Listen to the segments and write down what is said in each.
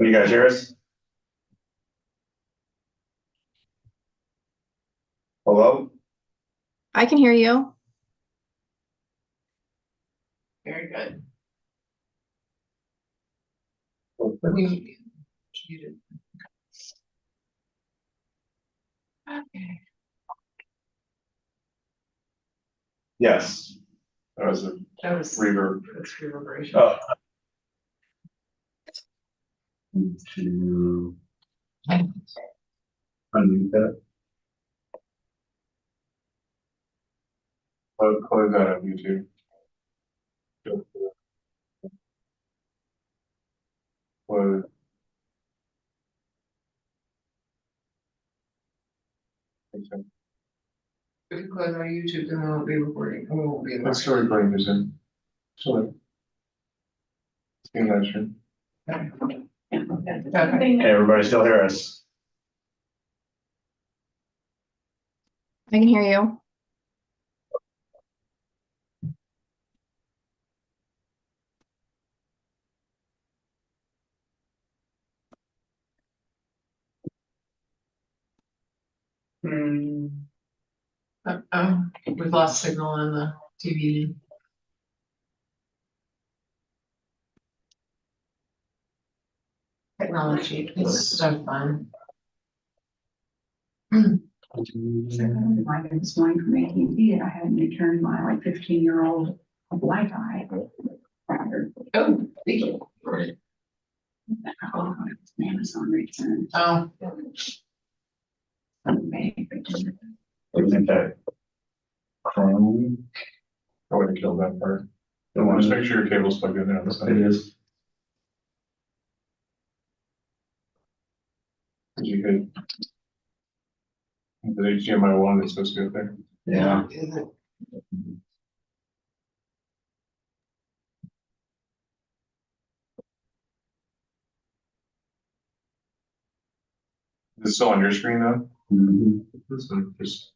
Can you guys hear us? Hello? I can hear you. Very good. Muted. Okay. Yes. That was a That was reverb. that's reverberation. Oh. To unmute that. Close that up, YouTube. Close. Okay. We can close our YouTube, then we won't be recording. We won't be. Let's start recording this in. Sure. See you later. Okay. Hey, everybody still hear us? I can hear you. Oh, we've lost signal on the TV. Technology is so fun. Why I was flying from AT&T and I hadn't returned my like 15-year-old Wi-Fi router. Oh, thank you. Oh, Amazon return. Oh, Isn't that Chrome? I would have killed that part. Just make sure your cable's plugged in there on the side. It is. You could. The HDMI 1 is supposed to go there. Yeah. is it? Is it still on your screen though? Mm-hmm. So just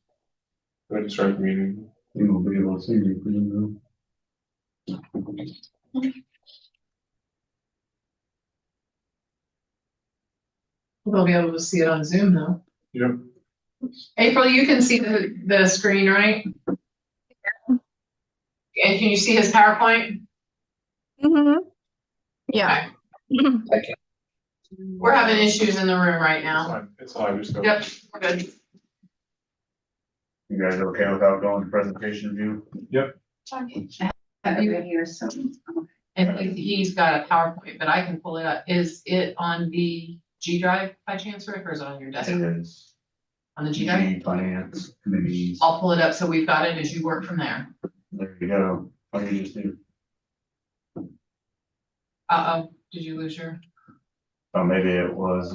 go ahead and start the meeting. You won't be able to see me, though. We'll be able to see it on Zoom though. Yep. April, you can see the screen, right? And can you see his PowerPoint? Mm-hmm. Yeah. We're having issues in the room right now. It's live, just go. Yep, we're good. You guys okay without going to presentation view? Yep. Here, so. And he's got a PowerPoint, but I can pull it up. Is it on the G drive by chance, Rick, or is it on your desk? It is. On the G drive? Finance committees. I'll pull it up so we've got it as you work from there. There you go. What do you just do? Uh-oh, did you lose your? Oh, maybe it was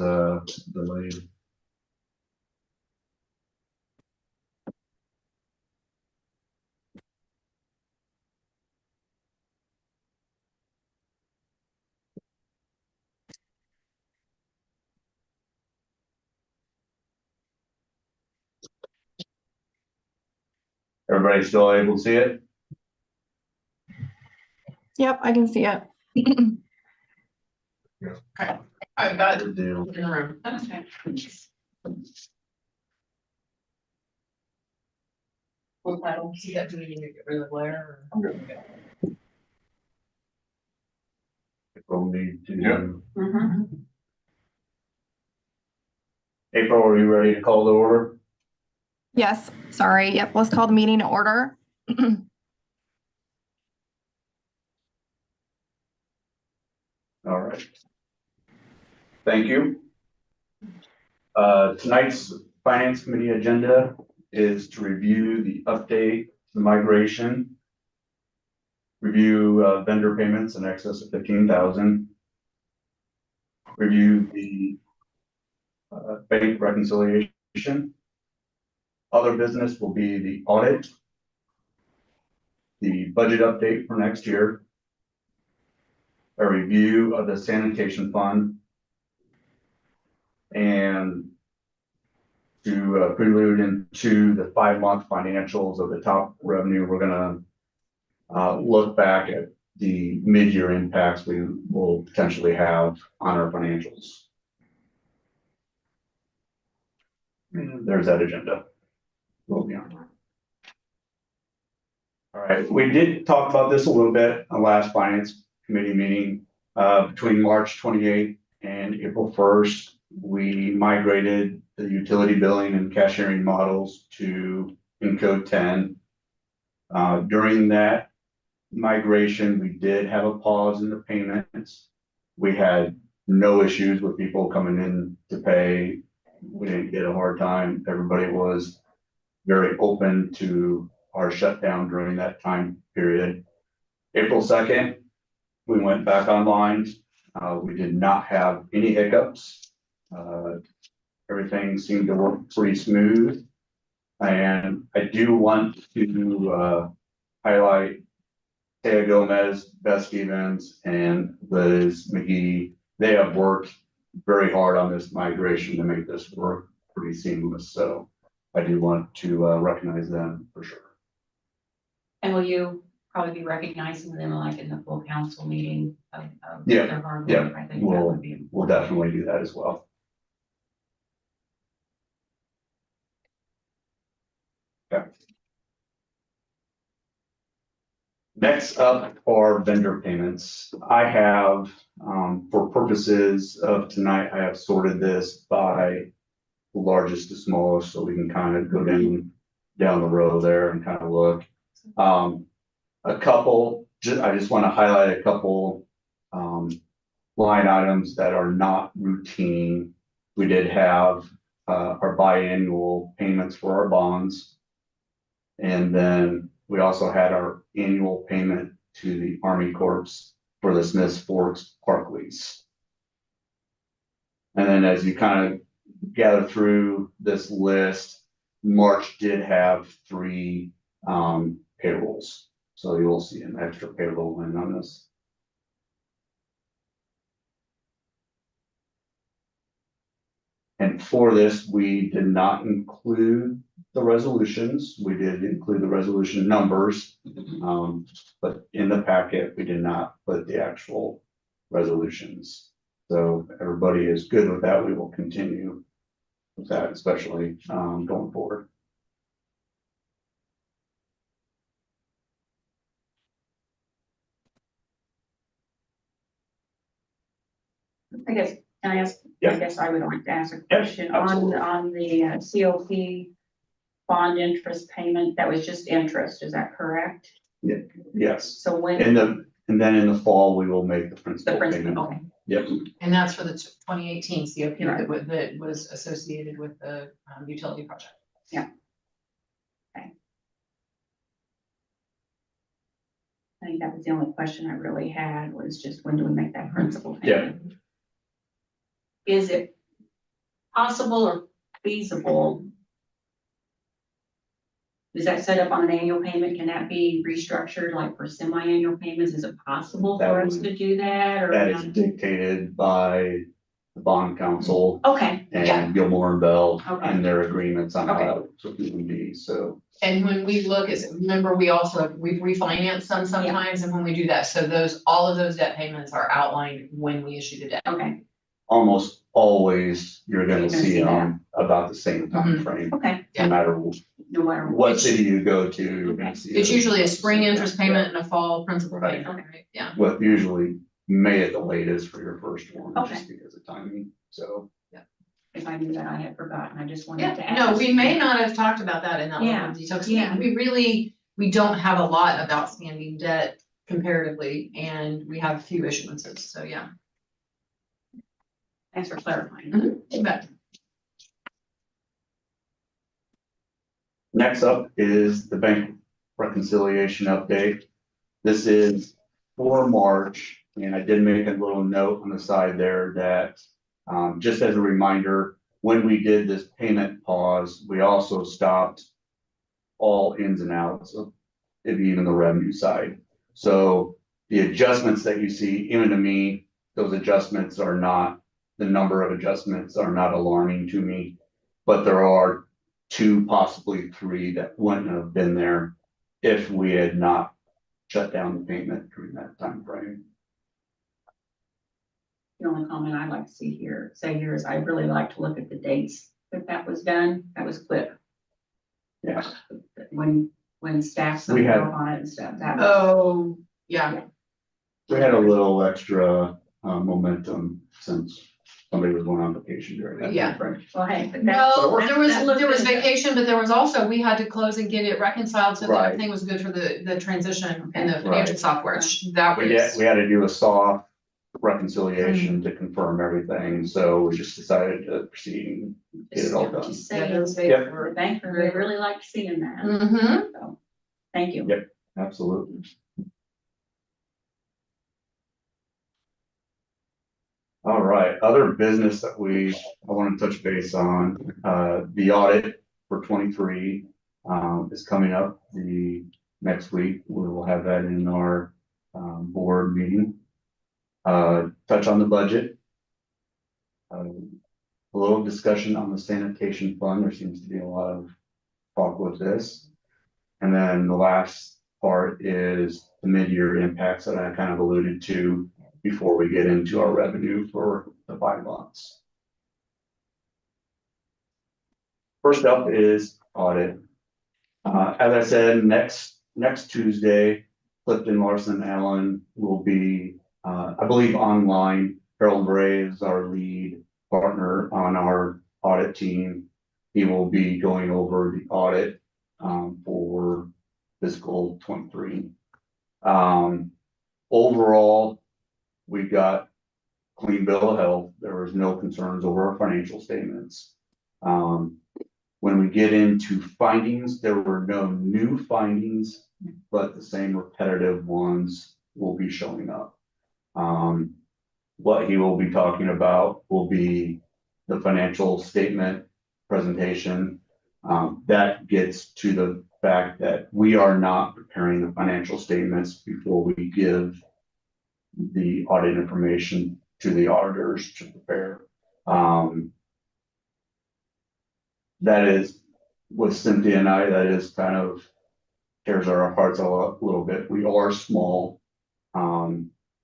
delayed. Everybody still able to see it? Yep, I can see it. Okay, I've got it Good deal. in the room. Okay. Full title, see that, do we need to get rid of the glare? I'm good. We'll need to. Mhm. April, are you ready to call the order? Yes, sorry. Yep, let's call the meeting to order. All right. Thank you. Tonight's Finance Committee agenda is to review the update to the migration, review vendor payments in excess of 15,000, review the bank reconciliation. Other business will be the audit, the budget update for next year, a review of the sanitation fund, and to prelude into the 5-month financials of the top revenue, we're gonna look back at the mid-year impacts we will potentially have on our financials. There's that agenda. We'll be on. All right, we did talk about this a little bit on last finance committee meeting. Between March 28th and April 1st, we migrated the utility billing and cashiering models to Encode 10. During that migration, we did have a pause in the payments. We had no issues with people coming in to pay. We didn't get a hard time. Everybody was very open to our shutdown during that time period. April 2nd, we went back online. We did not have any hiccups. Everything seemed to work pretty smooth. And I do want to highlight Taya Gomez, Beth Stevens, and Liz McGee. They have worked very hard on this migration to make this work pretty seamless. So I do want to recognize them for sure. And will you probably be recognizing them like in the full council meeting of Yeah, their hard yeah, work? I think that would be. We'll definitely do that as well. Okay. Next up are vendor payments. I have, for purposes of tonight, I have sorted this by largest to smallest, so we can kind of go down the row there and kind of look. A couple, I just want to highlight a couple line items that are not routine. We did have our biannual payments for our bonds. And then we also had our annual payment to the Army Corps for the Smiths Forks Park lease. And then as you kind of gather through this list, March did have 3 payrolls. So you'll see an extra payroll in on this. And for this, we did not include the resolutions. We did include the resolution numbers, but in the packet, we did not put the actual resolutions. So if everybody is good with that, we will continue with that, especially going forward. I guess, can I ask, Yeah. I guess I would like to ask a Yeah, question absolutely. on the COP bond interest payment. That was just interest, is that correct? Yes. So when, And then in the fall, we will make the the principal principal, payment. okay, Yep. And that's for the 2018 COP Right. that was associated with the utility project. I think that was the only question I really had, was just when do we make that principal payment? Is it possible or feasible? Is that set up on an annual payment? Can that be restructured like for semi-annual payments? Is it possible for us to do that or? That is dictated by the bond council Okay, and Gilmore and Bell Okay. and their agreements on Okay. how it would be, so. And when we look at, remember, we refinance some sometimes, and when we do that, so all of those debt payments are outlined when we issue the debt. okay, Almost always, you're gonna You're gonna see see them about the same time frame. okay, No matter no matter what city you go to, you're gonna see. It's it. usually a spring interest payment and a fall principal Right. payment, right? Yeah. What usually May at the latest for your first one, Okay. just because of timing, so. if I knew that, I had forgotten, I just wanted to Yeah, ask. no, we may not have talked about that in that level of detail, because yeah. we don't have a lot of outstanding debt comparatively, and we have a few issuances, so yeah. Thanks for clarifying. You bet. Next up is the bank reconciliation update. This is for March, and I did make a little note on the side there that, just as a reminder, when we did this payment pause, we also stopped all ins and outs of even the revenue side. So the adjustments that you see, even to me, those adjustments are not, the number of adjustments are not alarming to me, but there are 2, possibly 3 that wouldn't have been there if we had not shut down the payment during that time frame. The only comment I'd like to see here, is I'd really like to look at the dates that was done. That was quick. Yeah, When staff We signed had- off on it and stuff. That was, Oh, yeah. we had a little extra momentum since somebody was going on vacation during that. Yeah. time frame. well, hey, but Well, that's- there was that looked good. vacation, but there was also, we had to close and get it reconciled so that Right. everything was good for the transition and the Right. financial software. That We was, had to do a soft reconciliation to confirm everything, so we just decided to proceed and get it all done. Just yeah, saying, those the days Yep. were. banker, we really liked seeing that. Mm-hmm. So, thank you. Yep. Absolutely. All right, other business that I want to touch base on, the audit for 23 is coming up the next week. We will have that in our board meeting. Touch on the budget. A little discussion on the sanitation fund. There seems to be a lot of talk with this. And then the last part is the mid-year impacts that I kind of alluded to before we get into our revenue for the 5 months. First up is audit. As I said, next Tuesday, Clifton Larson Allen will be, I believe, online. Harold Bray is our lead partner on our audit team. He will be going over the audit for fiscal 23. Overall, we've got clean bill of health. There was no concerns over our financial statements. When we get into findings, there were no new findings, but the same repetitive ones will be showing up. What he will be talking about will be the financial statement presentation. That gets to the fact that we are not preparing the financial statements before we give the audit information to the auditors to prepare. That is, with Cynthia and I, that is kind of tears our hearts a little bit. We are small.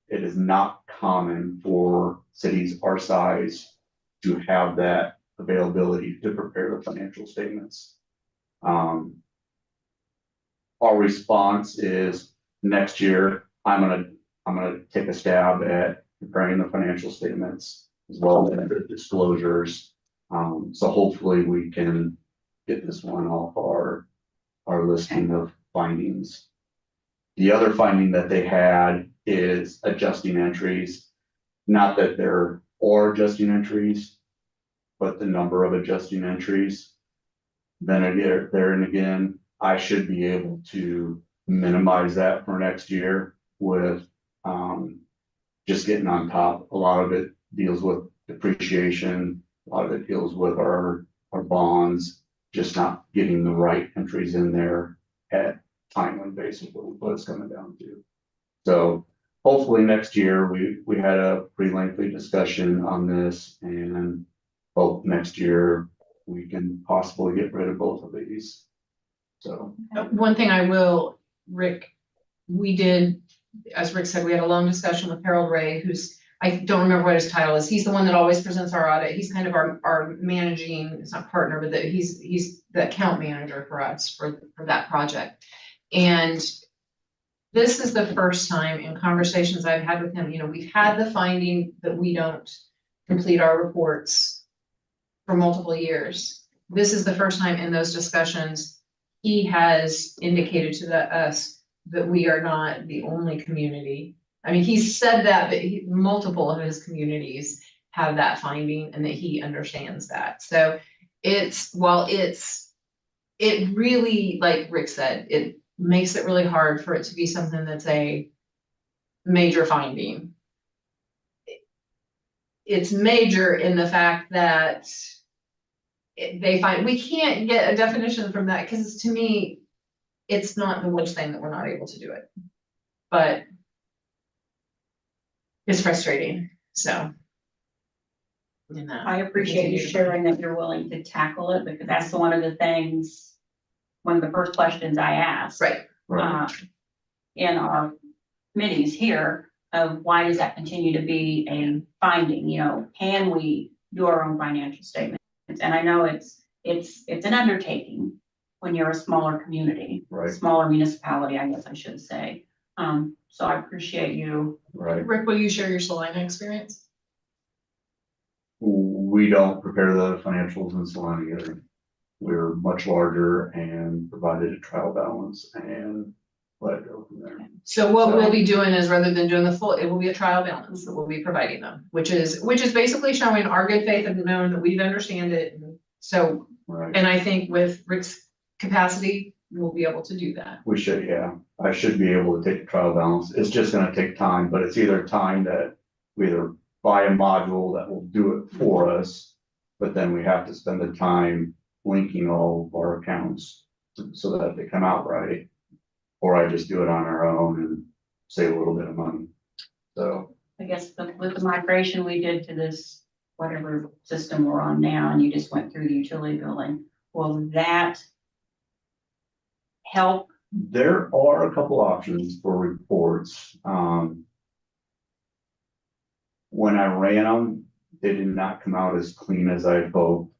It is not common for cities our size to have that availability to prepare the financial statements. Our response is next year, I'm gonna take a stab at preparing the financial statements as well as the disclosures. So hopefully we can get this one off our listing of findings. The other finding that they had is adjusting entries. Not that there are adjusting entries, but the number of adjusting entries. Then again, there and again, I should be able to minimize that for next year with just getting on top. A lot of it deals with depreciation. A lot of it deals with our bonds, just not getting the right entries in there at timely basis, what it's coming down to. So hopefully next year, we had a pretty lengthy discussion on this, and hope next year we can possibly get rid of both of these. So, One thing I will, Rick, we did, as Rick said, we had a long discussion with Harold Ray, who's, I don't remember what his title is. He's the one that always presents our audit. He's kind of our managing, it's not partner, but he's the account manager for us for that project. And this is the first time in conversations I've had with him, we've had the finding that we don't complete our reports for multiple years. This is the first time in those discussions, he has indicated to us that we are not the only community. I mean, he said that, but multiple of his communities have that finding and that he understands that. So it really, like Rick said, it makes it really hard for it to be something that's a major finding. It's major in the fact that they find, we can't get a definition from that, because to me, it's not the worst thing that we're not able to do it. But it's frustrating, so. I appreciate you sharing that you're willing to tackle it, because that's one of the things, one of the first questions I asked. Right, right, in our committees here of why does that continue to be a finding, you know, can we do our own financial statements? And I know it's an undertaking when you're a smaller community, Right. smaller municipality, I guess I should say. So I appreciate you. Right. Rick, will you share your Salina experience? We don't prepare the financials in Salina either. We're much larger and provided a trial balance and let it go from there. So what we'll be doing is rather than doing the full, it will be a trial balance that we'll be providing them, which is basically showing our good faith and knowing that we understand it. And so, Right. and I think with Rick's capacity, we'll be able to do that. We should, yeah. I should be able to take the trial balance. It's just gonna take time, but it's either time that we either buy a module that will do it for us, but then we have to spend the time linking all of our accounts so that they come out right. Or I just do it on our own and save a little bit of money. So, I guess with the migration we did to this, whatever system we're on now, and you just went through the utility billing, will that help? there are a couple options for reports. When I ran them, they did not come out as clean as I hoped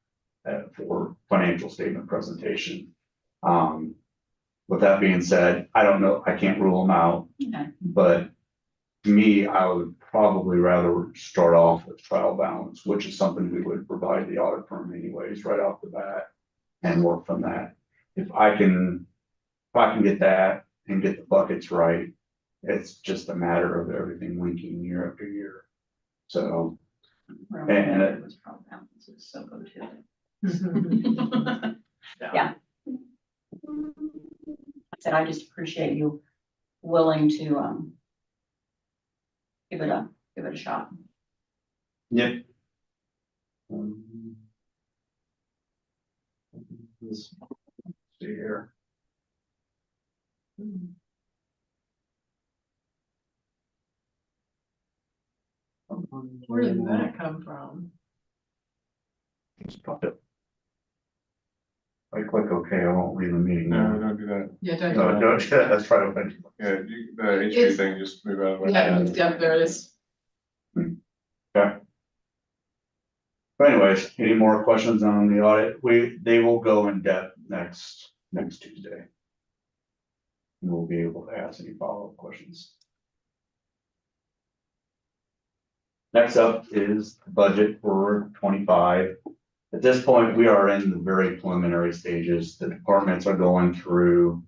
for financial statement presentation. With that being said, I don't know, I can't rule them out, Okay. but to me, I would probably rather start off with trial balance, which is something we would provide the audit firm anyways, right off the bat, and work from that. If I can get that and get the buckets right, it's just a matter of everything linking year after year. So, And it- was probably balances, so go to it. Yeah. Yeah. I said, I just appreciate you willing to, give it a shot. yep. Let's see here. Where did that come from? Just popped up. I click OK, I won't leave the meeting. No, don't do that. Yeah, don't. No, no, that's right. Yeah, the HP It's- thing, just move out of the way. Yeah, there it is. Okay. But anyways, any more questions on the audit? They will go in depth next Tuesday. And we'll be able to ask any follow-up questions. Next up is the budget for 25. At this point, we are in the very preliminary stages. The departments are going through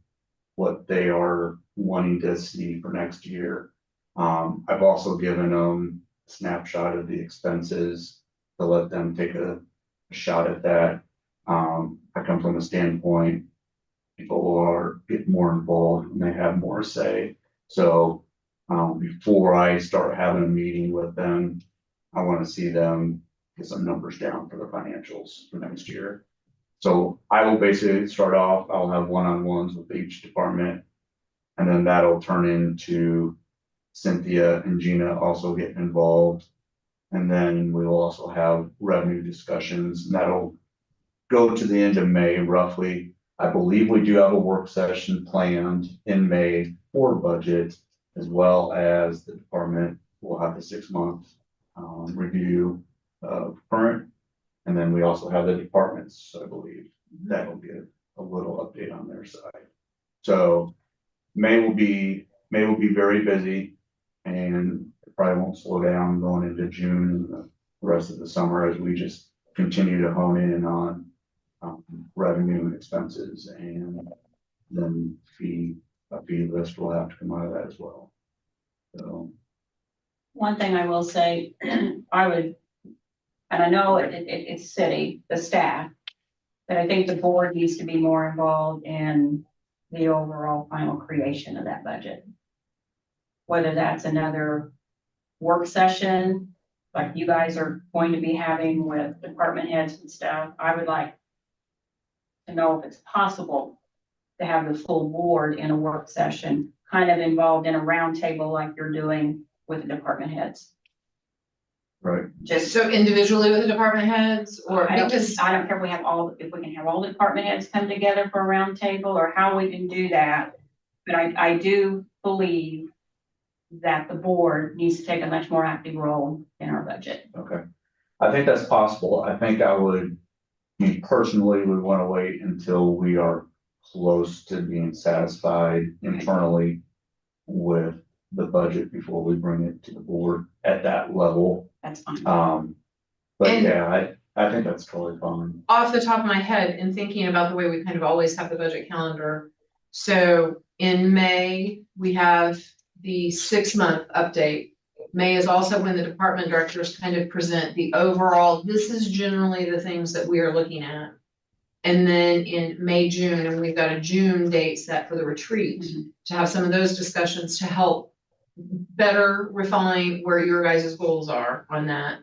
what they are wanting to see for next year. I've also given them a snapshot of the expenses to let them take a shot at that. I come from a standpoint, people are getting more involved and they have more say. So before I start having a meeting with them, I want to see them get some numbers down for the financials for next year. So I will basically start off, I'll have one-on-ones with each department. And then that'll turn into Cynthia and Gina also getting involved. And then we will also have revenue discussions, and that'll go to the end of May roughly. I believe we do have a work session planned in May for budget, as well as the department will have the 6-month review of current. And then we also have the departments, I believe, that will be a little update on their side. So May will be very busy, and it probably won't slow down going into June and the rest of the summer as we just continue to hone in on revenue and expenses, and then a fee list will have to come out of that as well. So, One thing I will say, I would, and I know it's city, the staff, but I think the board needs to be more involved in the overall final creation of that budget. Whether that's another work session, like you guys are going to be having with department heads and stuff, I would like to know if it's possible to have the full board in a work session, kind of involved in a roundtable like you're doing with the department heads. right, Just so individually with the department heads, or I don't because care if we can have all the department heads come together for a round table, or how we can do that. But I do believe that the board needs to take a much more active role in our budget. Okay. I think that's possible. I think I would, me personally would want to wait until we are close to being satisfied internally with the budget before we bring it to the board at that level. That's fine. But And- yeah, I think that's totally fine. Off the top of my head, in thinking about the way we kind of always have the budget calendar. So in May, we have the 6-month update. May is also when the department directors kind of present the overall, this is generally the things that we are looking at. And then in May, June, and we've got a June date set for the retreat, to have some of those discussions to help better refine where your guys' goals are on that.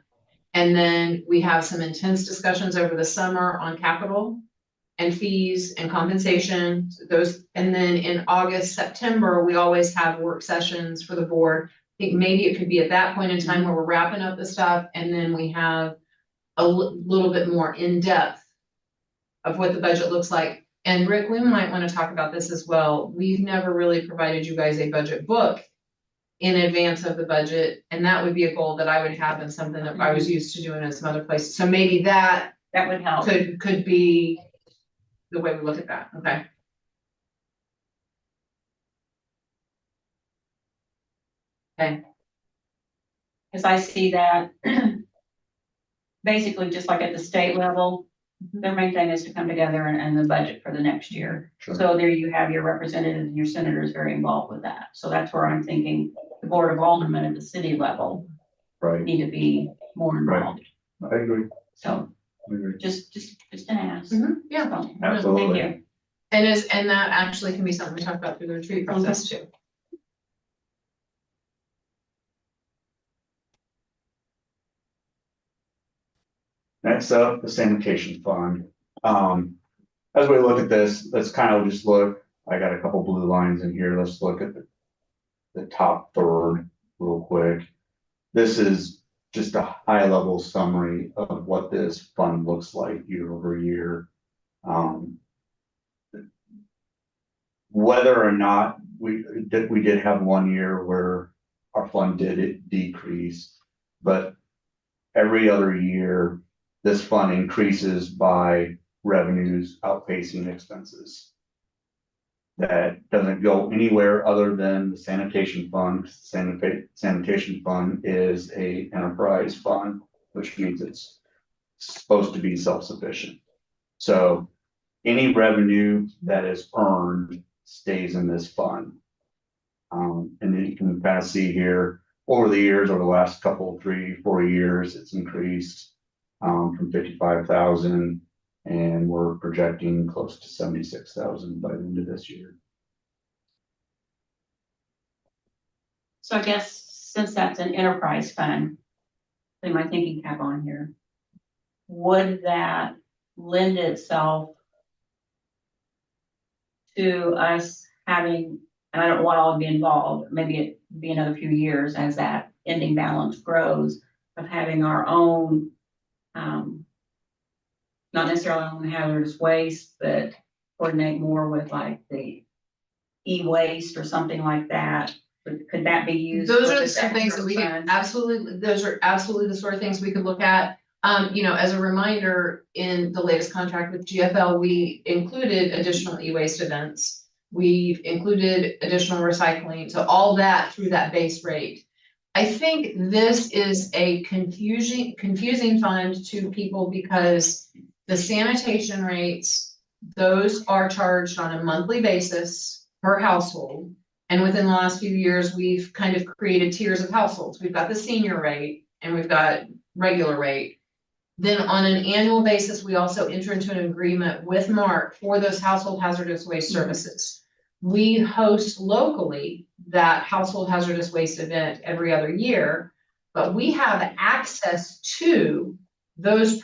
And then we have some intense discussions over the summer on capital and fees and compensation, those, and then in August, September, we always have work sessions for the board. I think maybe it could be at that point in time where we're wrapping up the stuff, and then we have a little bit more in-depth of what the budget looks like. And Rick, we might want to talk about this as well. We've never really provided you guys a budget book in advance of the budget, and that would be a goal that I would have and something that I was used to doing in some other places. So maybe that That would help. could be the way we look at that, okay? Cause I see that basically just like at the state level, their main thing is to come together and the budget for the next year. Sure. So there you have your representatives and your senators very involved with that. So that's where I'm thinking the Board of Aldermen at the city level Right. need to be more involved. I agree. So I agree. just an ask. Yeah. So, Absolutely. Thank you. And that actually can be something we talk about through the retreat process too. Next up, the sanitation fund. As we look at this, let's kind of just look, I got a couple blue lines in here. Let's look at the top third real quick. This is just a high level summary of what this fund looks like year over year. Whether or not we did have one year where our fund did decrease, but every other year, this fund increases by revenues outpacing expenses. That doesn't go anywhere other than the sanitation fund. Sanitation fund is a enterprise fund, which means it's supposed to be self-sufficient. So any revenue that is earned stays in this fund. And then you can kind of see here, over the years, over the last couple, 3-4 years, it's increased from 55,000, and we're projecting close to 76,000 by the end of this year. So I guess since that's an enterprise fund, putting my thinking cap on here, would that lend itself to us having, and I don't want all to be involved, maybe it be another few years as that ending balance grows, of having our own, not necessarily on hazardous waste, but coordinate more with like the e-waste or something like that. Could that be used? Those for are the this sort of things that we extra can, fund? absolutely, those are absolutely the sort of things we could look at. As a reminder, in the latest contract with GFL, we included additional e-waste events. We've included additional recycling, so all that through that base rate. I think this is a confusing fund to people because the sanitation rates, those are charged on a monthly basis per household. And within the last few years, we've kind of created tiers of households. We've got the senior rate and we've got regular rate. Then on an annual basis, we also enter into an agreement with Mark for those household hazardous waste services. We host locally that household hazardous waste event every other year, but we have access to those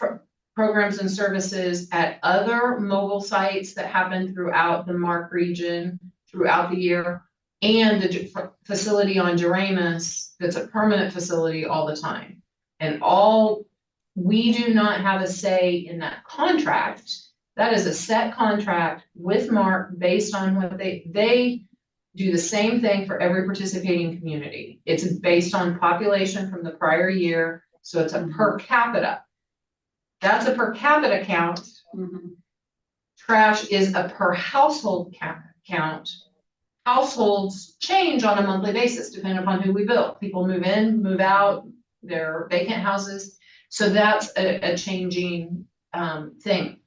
programs and services at other mobile sites that happen throughout the Mark region throughout the year, and the facility on Doremus that's a permanent facility all the time. And we do not have a say in that contract. That is a set contract with Mark based on what they do the same thing for every participating community. It's based on population from the prior year, so it's a per capita. That's a per capita count. Mhm. Trash is a per household count. Households change on a monthly basis depending upon who we build. People move in, move out, they're vacant houses. So that's a changing thing.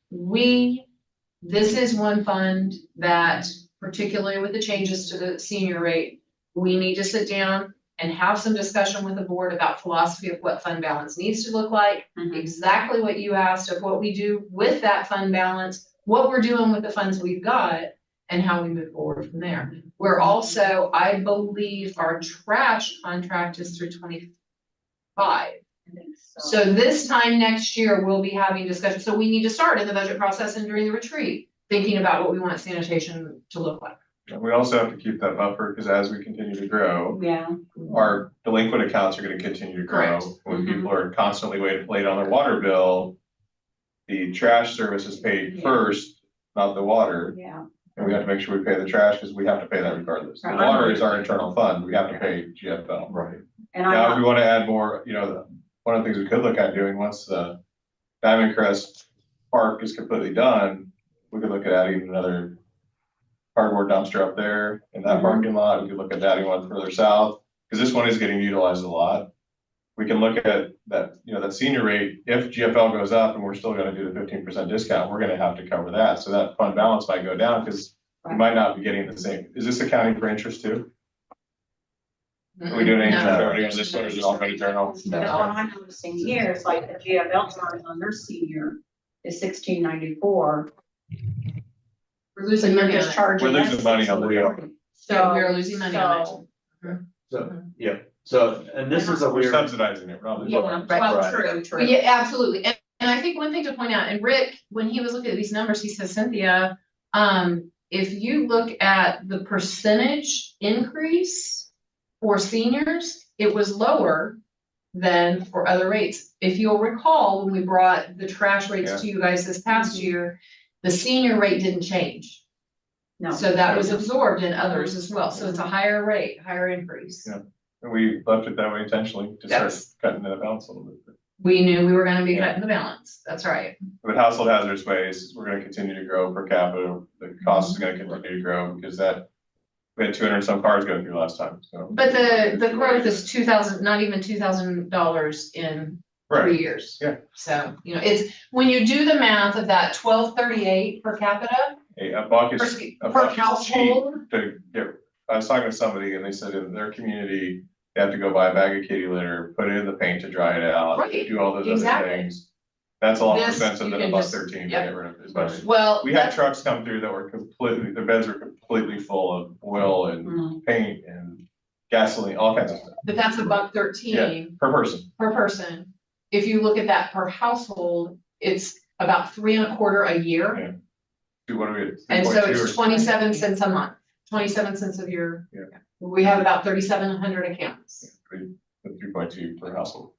This is one fund that, particularly with the changes to the senior rate, we need to sit down and have some discussion with the board about philosophy of what fund balance needs to look like. Mhm. Exactly what you asked of what we do with that fund balance, what we're doing with the funds we've got, and how we move forward from there. We're also, I believe our trash contract is through 25. I think So this time next year, we'll be having discussion. So we need to start in the budget process and during the retreat, thinking about what we want sanitation to look like. And we also have to keep that buffer, because as we continue to grow, Yeah, our delinquent accounts are gonna continue to grow. Correct. When Mhm. people are constantly late on their water bill, the trash service is paid Yeah. first, not the water. yeah. And we have to make sure we pay the trash, because we have to pay that regardless. The Right. water is our internal fund, we have to pay GFL. Right. And Now, if we I'm, wanna add more, one of the things we could look at doing once the Diamond Crest Park is completely done, we could look at adding another cardboard dumpster up there in that Mhm. parking lot. We could look at adding one further south, because this one is getting utilized a lot. We can look at that, that senior rate, if GFL goes up and we're still gonna do the 15% discount, we're gonna have to cover that. So that fund balance might go down, because we might not be getting the same. Is this accounting for interest too? Are we doing any interest No. already on this one, or is it all going to journal? that's what I'm noticing here, is like the GFL charge on their senior is $16.94. We're So losing you're money on just it. charging. We're losing us money on the $16.40. So we are losing money on So- So, yeah, so, and this is a We're weird. subsidizing it, probably. Yeah, Well, right, true. Yeah, absolutely. And I think one thing to point out, and Rick, when he was looking at these numbers, he says, Cynthia, if you look at the percentage increase for seniors, it was lower than for other rates. If you'll recall, when we brought the trash rates to you guys this past year, the senior rate didn't change. No. So that was absorbed in others as well. So it's a higher rate, higher increase. Yeah. And we left it that way intentionally, to start Yes. cutting the balance a little bit. We knew we were gonna be Yeah. cutting the balance. That's right. But household hazardous waste, we're gonna continue to grow per capita, the cost is gonna continue to grow, because we had 200 some cars go through last time, so. But the growth is $2,000, not even $2,000 in 3 Right, years. Yeah. So, it's, when you do the math of that 1238 per capita, a buck per, is, a per buck is cheap household. to get. I was talking to somebody and they said in their community, they have to go buy a bag of kitty litter, put it in the paint to dry it out, Right, do all those other exactly. things. That's a lot more This, expensive you than can a buck just- 13 to yep. get rid of as much. Well, We had that's- trucks come through that were their beds were completely full of oil and Mhm. paint and gasoline, all kinds of stuff, but that's a buck 13 per person. per person. If you look at that per household, it's about 3.25 a year. Yeah. What are we at? And so 3.2 or it's 27 cents a month, 27 cents of your. Yeah. We have about 3,700 accounts. 3.2 per household.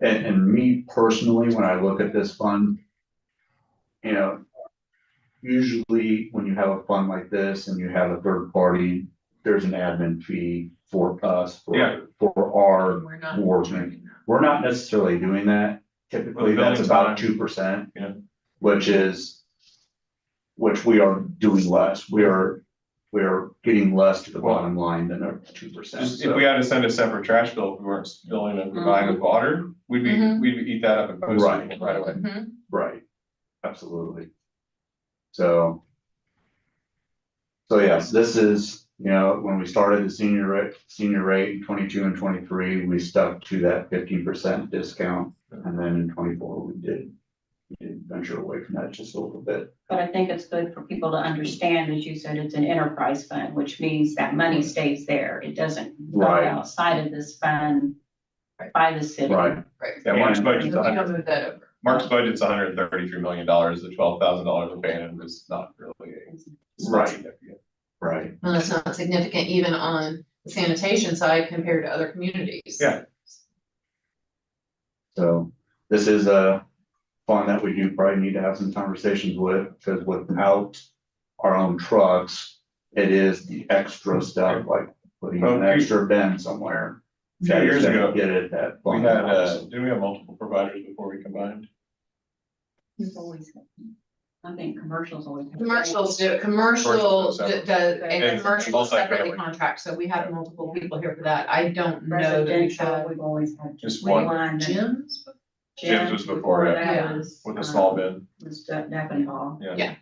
And me personally, when I look at this fund, usually when you have a fund like this and you have a third party, there's an admin fee for us, Yeah. for our We're not. board meeting. We're not necessarily doing that. Typically, Well, the that's billing about time. 2%. Yeah. Which we are doing less. We are getting less to the bottom line than our 2%. Just if we had to send a separate trash bill, if we weren't filling and providing with water, we'd Mhm. eat that up and post it right away. Mhm. Right, absolutely. So yes, this is, when we started the senior rate in 22 and 23, we stuck to that 15% discount. And then in 24, we did venture away from that just a little bit. But I think it's good for people to understand, as you said, it's an enterprise fund, which means that money stays there. It doesn't go Right. outside of this fund by the city. Right, Yeah, Mark's And- budget's We don't move that over. Mark's budget's $133 million, the $12,000 we're paying him is not really. It's not Right. significant. right. Well, it's not significant even on the sanitation side compared to other communities. Yeah. So this is a fund that we do probably need to have some conversations with, because without our own trucks, it is the extra stuff, like putting Well, an extra bin somewhere. A few that is years gonna ago, Get it that. We fund had, also. didn't we have multiple providers before we combined? We've always, I think commercials always. Commercials do, commercial Commercials does, separate. and And commercial separately multifamily. contract, so we have multiple people here for that. I don't know that we've Residential, had. we've always had. Just we one. line that- Gyms? Jim's was before, yeah, that was, with a small bin, Was Deckenball. yeah. Yeah.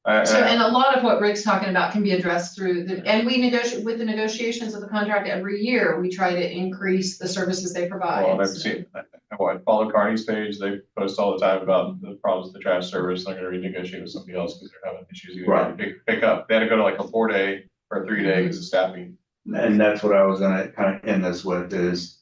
I- So, and a lot of what Rick's talking about can be addressed through the, and we negotiate, with the negotiations of the contract every year, we try to increase the services they provide. Well, I've seen, I follow Carney's page, they post all the time about the problems with the trash service, they're gonna renegotiate with somebody else because they're having issues. Even Right. getting pick up, they had to go to like a 4-day or a 3-day because of staffing. And that's what I was gonna kind of end this with is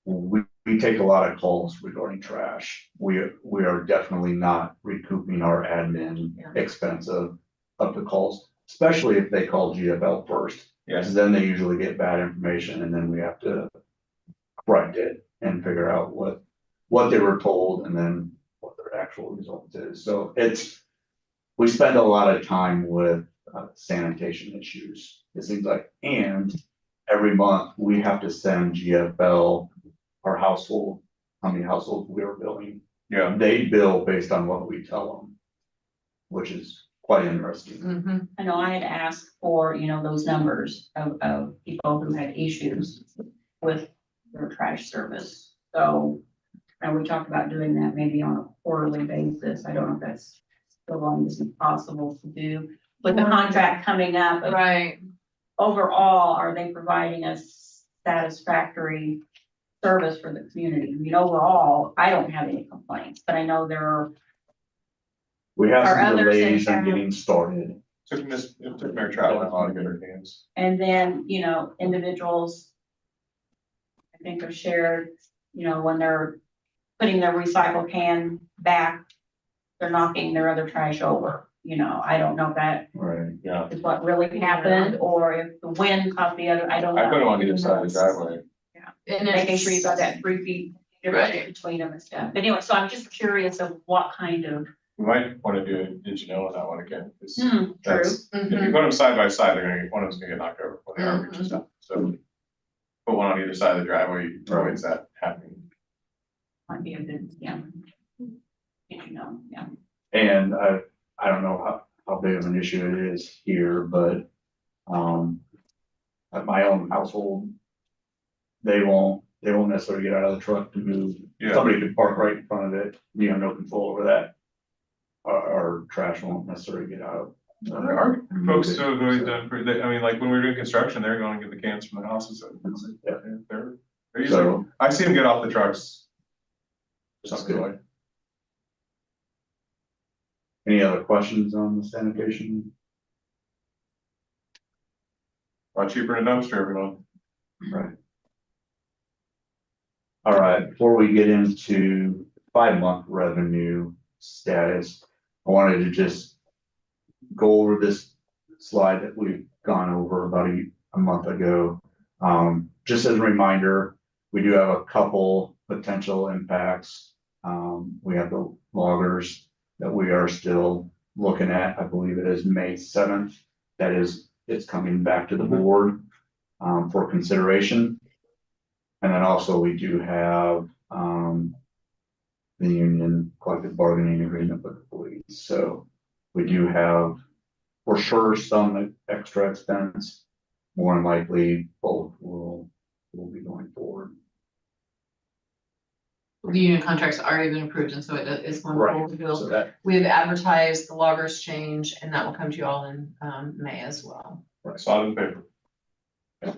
we take a lot of calls regarding trash. We are definitely not recouping our admin Yeah. expense of the calls, especially if they call GFL first. Yes, Because then they usually get bad information and then we have to correct it and figure out what they were told and then what their actual result is. So we spend a lot of time with sanitation issues. It seems like, and every month we have to send GFL our household, how many households we are billing. yeah, They bill based on what we tell them, which is quite interesting. Mhm. I know I had asked for, those numbers of people who had issues with their trash service. So, and we talked about doing that maybe on a quarterly basis. I don't know if that's still long as possible to do. With the contract coming up, Right, overall, are they providing us satisfactory service for the community? I mean, overall, I don't have any complaints, but I know there are, We have Are some others in delays in town? getting started. it took Mayor Trout a lot of good hands. and then, individuals I think are shared, when they're putting their recycle can back, they're knocking their other trash over. I don't know if that Right. Yeah, is what really happened, or if the wind caught the other, I don't know. I put them on either side of the driveway. and Making sure you've got it's, that 3 feet Right. difference between them and stuff. But anyway, so I'm just curious of what kind of, We might want to do it, did you know on that one again? 'Cause true. that's- If you Mhm. put them side by side, one of them's gonna get knocked over when they are reaching stuff, so. Put one on either side of the driveway, avoids that happening. Might be a good, yeah. Did yeah. And I don't know how big of an issue it is here, but, at my own household, they won't necessarily get out of the truck to move. Yeah. Somebody could park right in front of it, you have no control over that. Our trash won't necessarily get out. Our folks Move it, have always so. done pretty, I mean, like when we were doing construction, they're going to get the cans from the houses. Yeah. They're usually, So, I see them get off the trucks. That's Something good. like, any other questions on the sanitation? a lot cheaper than a dumpster every month. Right. All right, before we get into 5-month revenue status, I wanted to just go over this slide that we've gone over about a month ago. Just as a reminder, we do have a couple potential impacts. We have the loggers that we are still looking at. I believe it is May 7th. It's coming back to the board for consideration. And then also we do have the union collective bargaining agreement with the police. So we do have for sure some extra expense. More than likely, both will be going forward. The union contract's already been approved, and so it is one Right. we'll, So that, we've advertised the loggers change, and that will come to you all in, May as well. Saw it in the paper.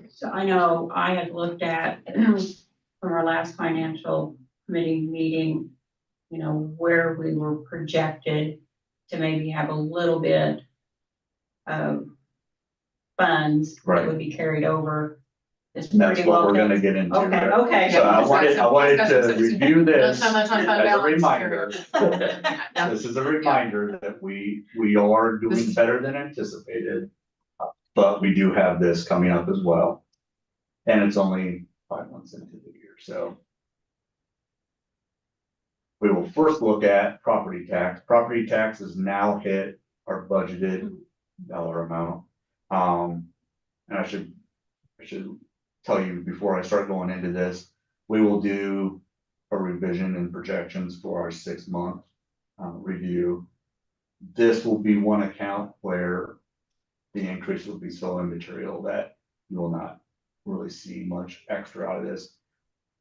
So I know I had looked at from our last financial committee meeting, where we were projected to maybe have a little bit of funds that Right. would be carried over. It's and that's pretty what well. we're gonna get into. Okay, there. okay. So I wanted to review this Not so much on fund as a balance. reminder. Yeah. This is a reminder that we are doing better than anticipated. But we do have this coming up as well. And it's only 5 months into the year, so. We will first look at property tax. Property taxes now hit our budgeted dollar amount. And I should tell you before I start going into this, we will do a revision and projections for our 6-month review. This will be one account where the increase will be so immaterial that you will not really see much extra out of this.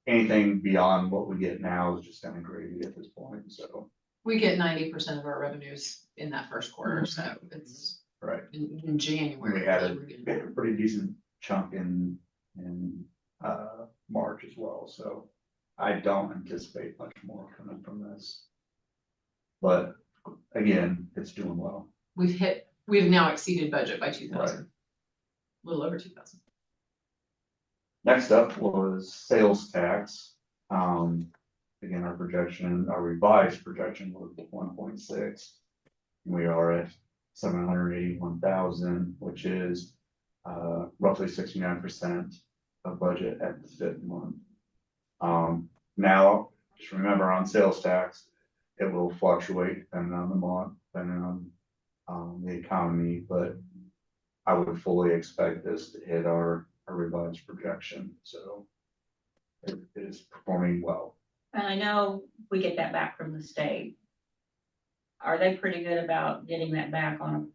Anything beyond what we get now is just kind of gravy at this point, so, We get 90% of our revenues in that first quarter, so it's right. in January. We had we're getting- a pretty decent chunk in March as well, so I don't anticipate much more coming from this. But again, it's doing well. We've now exceeded budget by 2,000. A little over 2,000. Next up was sales tax. Again, our projection, our revised projection was 1.6. We are at 781,000, which is roughly 69% of budget at the 5th month. Now, just remember on sales tax, it will fluctuate depending on the month, depending on the economy, but I would fully expect this to hit our revised projection, so it is performing well. And I know we get that back from the state. Are they pretty good about getting that back on a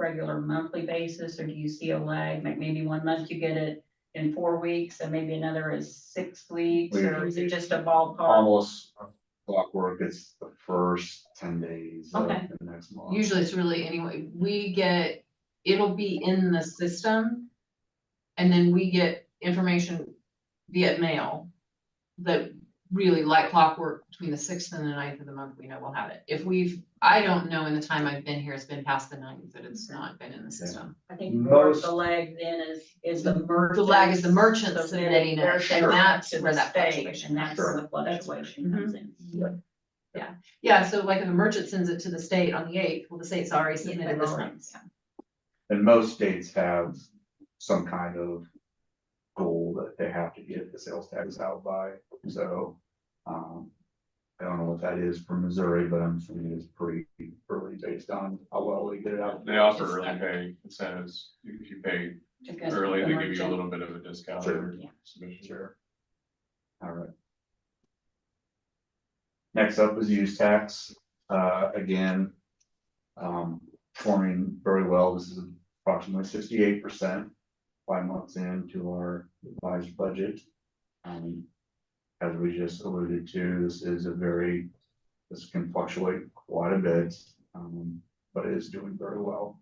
regular monthly basis, or do you see a lag? Like maybe 1 month you get it in 4 weeks, and maybe another is 6 weeks, or is it just a ballpark? Almost clockwork, it's the first 10 days of Okay. the next month. Usually it's really anyway, it'll be in the system. And then we get information via mail that really like clockwork between the 6th and the 9th of the month, we know we'll have it. I don't know in the time I've been here, it's been past the 9th that it's not been in the system. I think more of Most- the lag then is the merchant. The lag is the merchant So then submitting they're it, sending and it that's to where the that state, fluctuation. and that's comes. where the fluctuation comes in. Yeah, so like if a merchant sends it to the state on the 8th, well, the state's already Yeah, submitted this month. And most states have some kind of goal that they have to get the sales tax out by, so, I don't know what that is for Missouri, but I'm assuming it's pretty early based on how well they get it out. They offer early pay incentives. If you pay Because early, the they give you a merchant- little bit of a discount. Sure. or Yeah. submission. Sure. All right. Next up is use tax, again, performing very well. This is approximately 68%, 5 months into our revised budget. As we just alluded to, this can fluctuate quite a bit, but it is doing very well.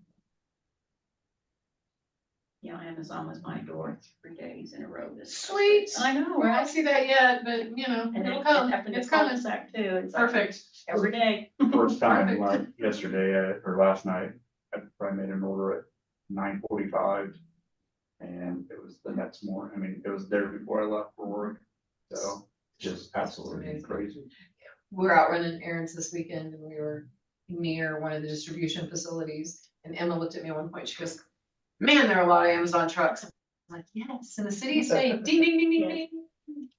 Yeah, Amazon was my door 3 days in a row this. Sweet. I know, We right? don't see that yet, but you know, And it'll it come, happened it's to coming. cul-de-sac too. It's like Perfect. every day. First time, Perfect. like yesterday, or last night, I probably made an order at 9:45. And it was the next morning, I mean, it was there before I left for work, so just absolutely Amazing. crazy. We're out running errands this weekend and we were near one of the distribution facilities. And Emma looked at me at one point, she goes, man, there are a lot of Amazon trucks. I'm like, yes, in the city and state, ding, ding, ding, ding, ding.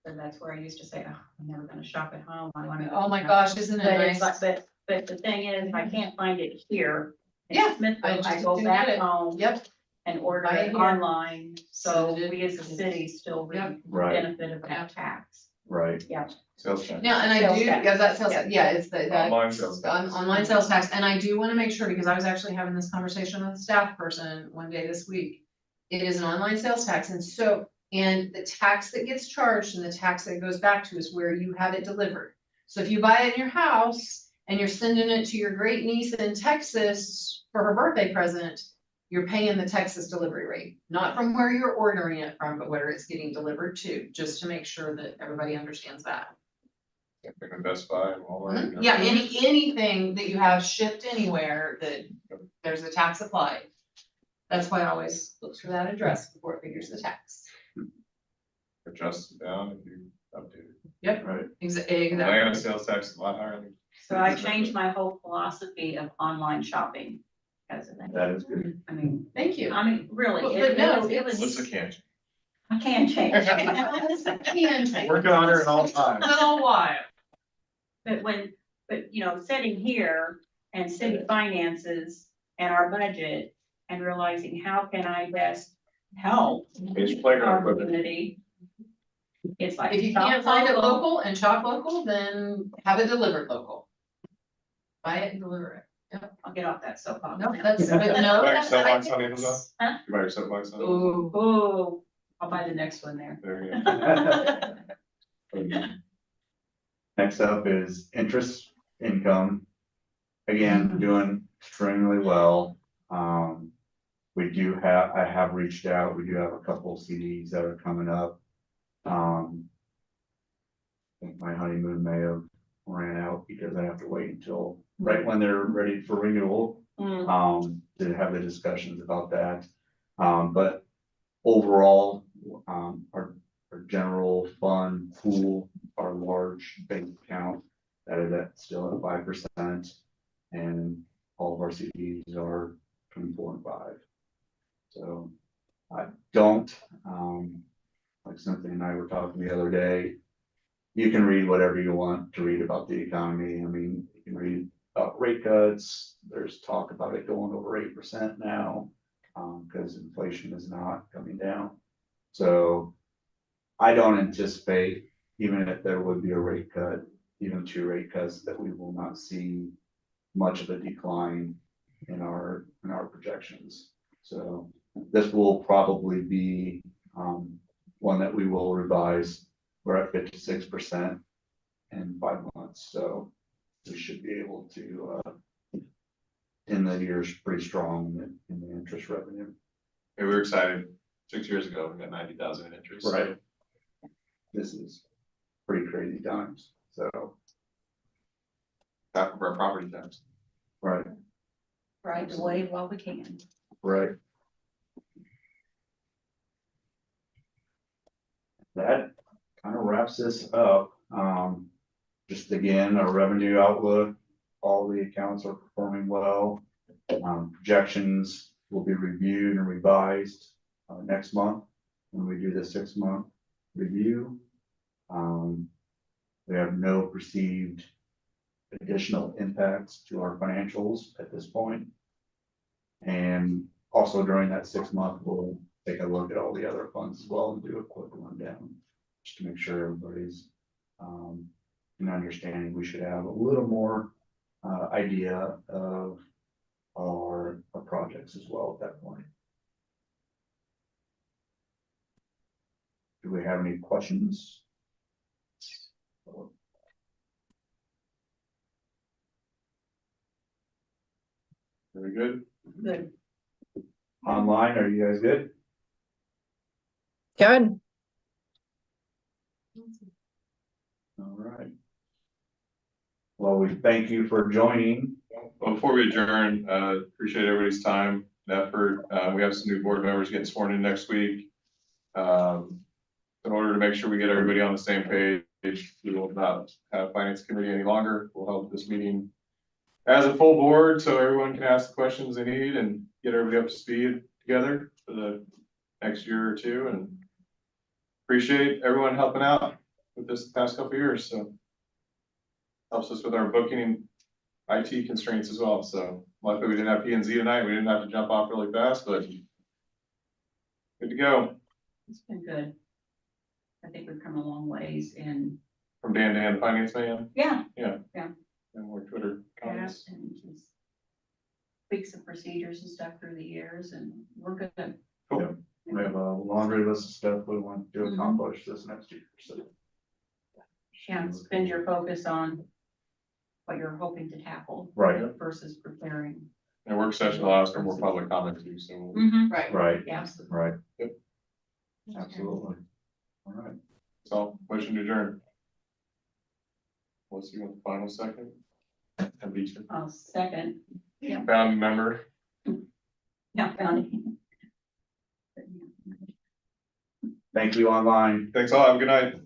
And that's where I used to say, oh, I'm never gonna shop at home. I wanna. Oh my gosh, isn't it But it's nice? like, but the thing is, I can't find it here. in Yeah, I Smithville, just I go didn't back get it. home Yep, and order Buy it it here. online, so Send it. we as a city still reap Yep. the Right. benefit of that tax. Right, Yeah, Sales tax. now, and I Sales do, tax. yeah, that sales, yeah, it's the, that. Online sales tax. Online sales tax, and I do wanna make sure, because I was actually having this conversation with a staff person one day this week. It is an online sales tax, and the tax that gets charged and the tax that goes back to is where you have it delivered. So if you buy it in your house and you're sending it to your great niece in Texas for her birthday present, you're paying the Texas delivery rate, not from where you're ordering it from, but where it's getting delivered to, just to make sure that everybody understands that. Like a Best Buy and Walmart. Yeah, anything that you have shipped anywhere that there's a tax applied. That's why I always look for that address before it figures the tax. Adjust it down and you update it. Yep, right. exactly. Atlanta sales tax is a lot higher than. so I changed my whole philosophy of online shopping because of that. That is good. I mean, Thank you. really, Well, it but no, was, it was. Melissa can't. I can't change. Working on her at all times. Little while. But you know, sitting here and city finances and our budget and realizing how can I best help It's playground our equipment. community? It's like. If you can't find it local and shop local, then have it delivered local. Buy it and deliver it. I'll get off that soapbox. No, now. that's, but You no. buy your that's- I soapbox think on Amazon? Huh? You buy your soapbox on Amazon? Ooh. Oh, I'll buy the next one there. There you go. Next up is interest income. Again, doing extremely well. I have reached out, we do have a couple CDs that are coming up. I think my honeymoon may have ran out because I have to wait until right when they're ready for renewal, to have the discussions about that. But overall, our general fund pool, our large bank account, that is still at 5%. And all of our CDs are 24 and 5. So I don't, like Cynthia and I were talking the other day, you can read whatever you want to read about the economy. I mean, you can read about rate cuts. There's talk about it going over 8% now, because inflation is not coming down. So I don't anticipate, even if there would be a rate cut, even 2 rate cuts, that we will not see much of a decline in our projections. So this will probably be one that we will revise. We're at 56% in 5 months, so we should be able to end the year's pretty strong in the interest revenue. Hey, we were excited. 6 years ago, we got 90,000 in interest. so- Right. This is pretty crazy times, so, Half of our property tax. right, Right away while we can. right. That kind of wraps this up. Just again, our revenue outlook, all the accounts are performing well. Projections will be reviewed and revised next month when we do the 6-month review. We have no perceived additional impacts to our financials at this point. And also during that 6-month, we'll take a look at all the other funds as well and do a quick rundown, just to make sure everybody's in understanding. We should have a little more idea of our projects as well at that point. Do we have any questions? Very good. Good. Online, are you guys good? Good. All right. Well, we thank you for joining. Well, before we adjourn, appreciate everybody's time and effort. We have some new board members getting sworn in next week. In order to make sure we get everybody on the same page, we will not have finance committee any longer. We'll hold this meeting as a full board, so everyone can ask the questions they need and get everybody up to speed together for the next year or two. And appreciate everyone helping out with this the past couple of years, so helps us with our booking and IT constraints as well. So luckily we didn't have P and Z tonight. We didn't have to jump off really fast, but good to go. It's been good. I think we've come a long ways in, From Dan to Dan, finance man, yeah, and more Twitter comments. and just tweaks of procedures and stuff through the years, and we're good. Cool. We have a laundry list of stuff we want to Mhm. accomplish this next year, so. Yeah, spend your focus on what you're hoping to tackle. Right. Versus preparing. And work session allows for more public comment too, so Mm-hmm. Right. Right, Yeah. right, Yep. absolutely. All right. so motion to adjourn. Let's see what the final second. And be I'll second. founding member. Yeah, found it. Thank you online. Thanks all. Have a good night.